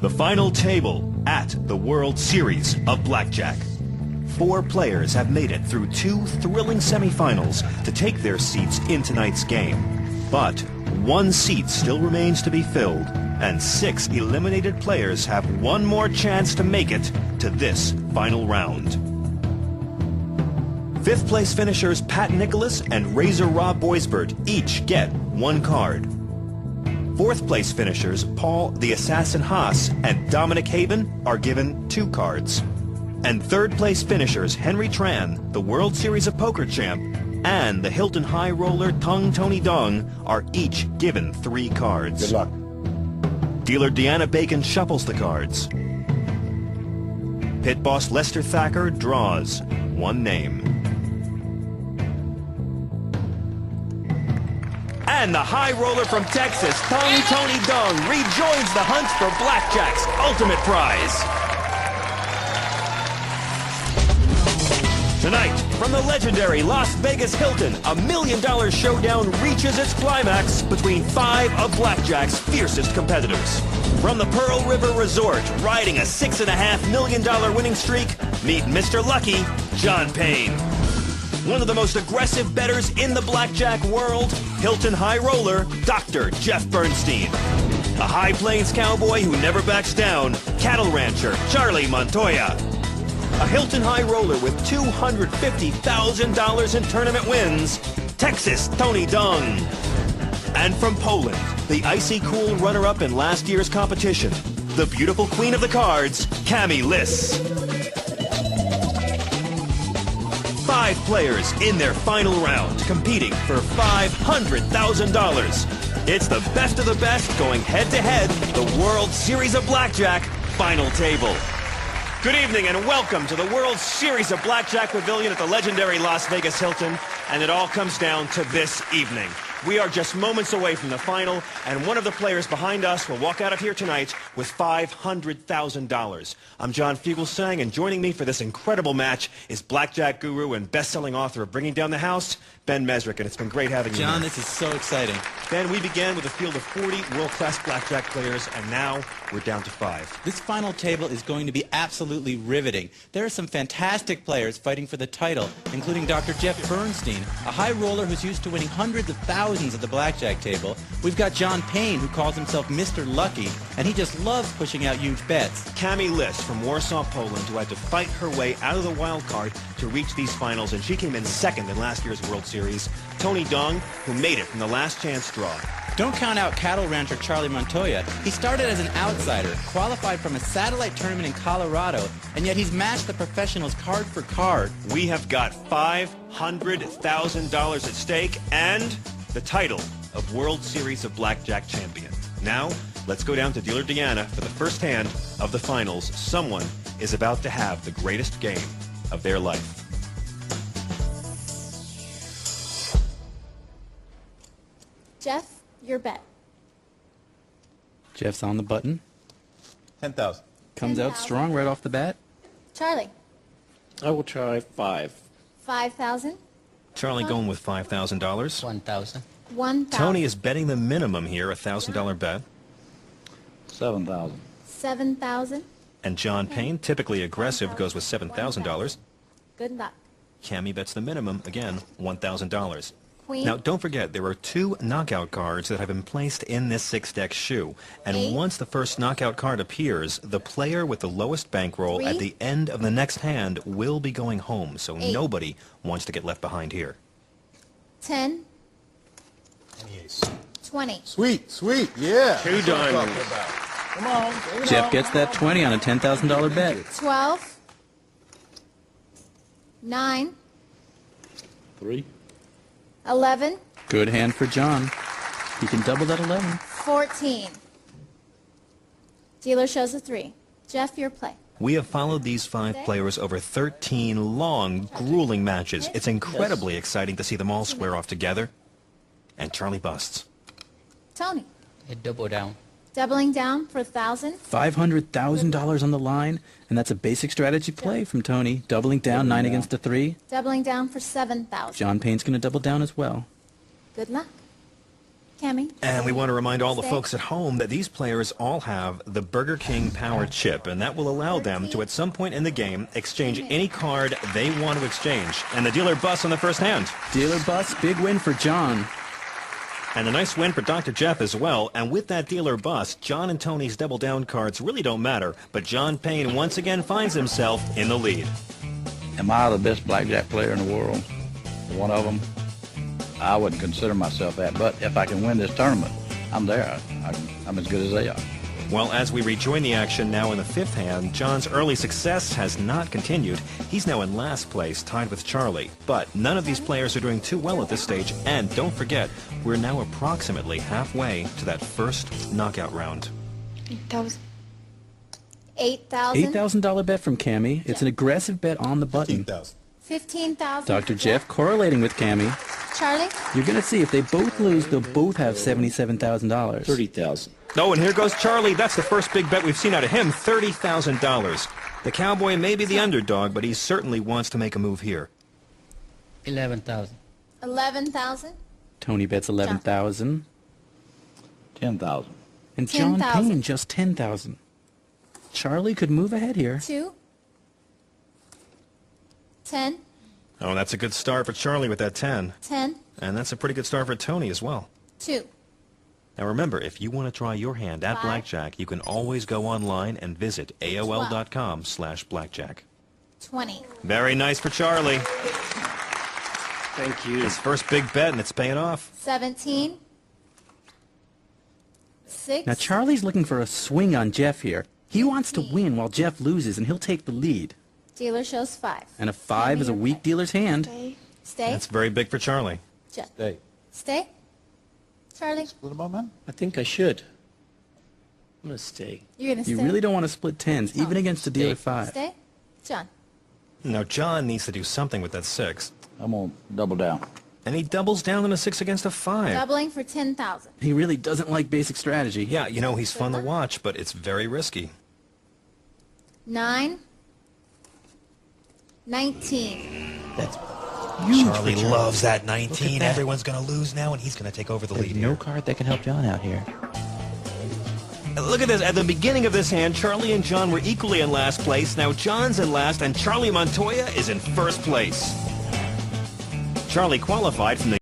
The final table at the World Series of Blackjack. 4 players have made it through 2 thrilling semifinals to take their seats in tonight's game. But 1 seat still remains to be filled, and 6 eliminated players have 1 more chance to make it to this final round. 5th place finishers Pat Nicholas and Razor Rob Boisbert each get 1 card. 4th place finishers Paul the Assassin Haas and Dominic Haven are given 2 cards. And 3rd place finishers Henry Tran, the World Series of Poker champ, and the Hilton High Roller Tony Dong are each given 3 cards. Good luck. Dealer Deanna Bacon shuffles the cards. Pit boss Lester Thacker draws 1 name. And the high roller from Texas, Tony Dong, rejoins the hunt for Blackjack's ultimate prize. Tonight, from the legendary Las Vegas Hilton, a $1 million showdown reaches its climax between 5 of Blackjack's fiercest competitors. From the Pearl River Resort, riding a $6.5 million winning streak, meet Mr. Lucky, John Payne. One of the most aggressive bettors in the blackjack world, Hilton High Roller, Dr. Jeff Bernstein. A High Plains cowboy who never backs down, cattle rancher Charlie Montoya. A Hilton High Roller with $250,000 in tournament wins, Texas Tony Dong. And from Poland, the icy cool runner-up in last year's competition, the beautiful queen of the cards, Cami Liss. 5 players in their final round, competing for $500,000. It's the best of the best going head-to-head, the World Series of Blackjack final table. Good evening and welcome to the World Series of Blackjack Pavilion at the legendary Las Vegas Hilton. And it all comes down to this evening. We are just moments away from the final, and one of the players behind us will walk out of here tonight with $500,000. I'm John Fugelsang, and joining me for this incredible match is blackjack guru and best-selling author of Bringing Down the House, Ben Mesrick, and it's been great having you John, here. this is so exciting. Ben, we began with a field of 40 world-class blackjack players, and now we're down to 5. This final table is going to be absolutely riveting. There are some fantastic players fighting for the title, including Dr. Jeff Bernstein, a high roller who's used to winning hundreds of thousands at the blackjack table. We've got John Payne, who calls himself Mr. Lucky, and he just loves pushing out huge bets. Cami Liss from Warsaw, Poland, who had to fight her way out of the wild card to reach these finals, and she came in second in last year's World Series. Tony Dong, who made it from the last chance draw. Don't count out cattle rancher Charlie Montoya. He started as an outsider, qualified from a satellite tournament in Colorado, and yet he's matched the professionals card for card. We have got $500,000 at stake and the title of World Series of Blackjack champion. Now, let's go down to Dealer Deanna for the first hand of the finals. Someone is about to have the greatest game of their life. Jeff, your bet. Jeff's on the button. 10,000. Comes out 10,000. strong right off the bat. Charlie, I will try 5. 5,000. Charlie going with $5,000. 1,000. 1,000. Tony is betting the minimum here, a $1,000 bet. 7,000. 7,000. And John Payne, typically aggressive, goes with $7,000. Good luck. Cami bets the minimum, again, $1,000. Queen. Now, don't forget, there are 2 knockout cards that have been placed in this 6-deck shoe. And 8. once the first knockout card appears, the player with the lowest bankroll 3. at the end of the next hand will be going home. So 8. nobody wants to get left behind here. 10. Any ace. 20. Sweet, sweet, yeah. 2 diamonds. Come on. Jeff gets that 20 on a $10,000 bet. 12. 9. 3. 11. Good hand for John. He can double that 11. 14. Dealer shows a 3. Jeff, your play. We have followed these 5 players over 13 long, grueling matches. It's incredibly exciting to see them all square off together. And Charlie busts. Tony, A double down. doubling down for 1,000. $500,000 on the line, and that's a basic strategy play from Tony. Doubling down, 9 against a 3. Doubling down for 7,000. John Payne's going to double down as well. Good luck. Cammy. And we want to remind all the Stay. folks at home that these players all have the Burger King Power Chip, and that will allow them to, at some point in the game, exchange any card they want to exchange. And the dealer busts on the first hand. Dealer bust, big win for John. And a nice win for Dr. Jeff as well. And with that dealer bust, John and Tony's double down cards really don't matter. But John Payne once again finds himself in the lead. Am I the best blackjack player in the world? One of them? I wouldn't consider myself that, but if I can win this tournament, I'm there. I'm as good as they are. Well, as we rejoin the action now in the fifth hand, John's early success has not continued. He's now in last place, tied with Charlie. But none of these players are doing too well at this stage. And don't forget, we're now approximately halfway to that first knockout round. 8,000. $8,000 bet from Cammy. It's an aggressive bet on the button. 15,000. 15,000. Dr. Jeff correlating with Cammy. Charlie. You're going to see if they both lose, they'll both have $77,000. 30,000. Oh, and here goes Charlie. That's the first big bet we've seen out of him, $30,000. The Cowboy may be the underdog, but he certainly wants to make a move here. 11,000. 11,000. Tony bets 11,000. 10,000. And John 10,000. Payne just 10,000. Charlie could move ahead here. 2. 10. Oh, that's a good start for Charlie with that 10. 10. And that's a pretty good start for Tony as well. 2. Now remember, if you want to try your hand at 5. blackjack, you can always go online and visit AOL.com/blackjack. 20. Very nice for Charlie. Thank you. His first big bet, and it's paying off. 17. 6. Now Charlie's looking for a swing on Jeff here. He wants to win while Jeff loses, and he'll take the lead. Dealer shows 5. And a 5 is a weak dealer's hand. Stay. That's very big for Charlie. Jeff. Stay. Stay. Charlie. Split them up, man. I think I should. I'm going to stay. You're going to You stay. really don't want to split 10s, even against the dealer 5. Stay. John. Now John needs to do something with that 6. I'm going to double down. And he doubles down on a 6 against a 5. Doubling for 10,000. He really doesn't like basic strategy. Yeah, you know, he's fun to watch, but it's very risky. 9. 19. That's Charlie loves that 19. Everyone's going to lose now, and he's going to take over the lead no here. card that can help John out here. Look at this. At the beginning of this hand, Charlie and John were equally in last place. Now John's in last, and Charlie Montoya is in first place. Charlie qualified from the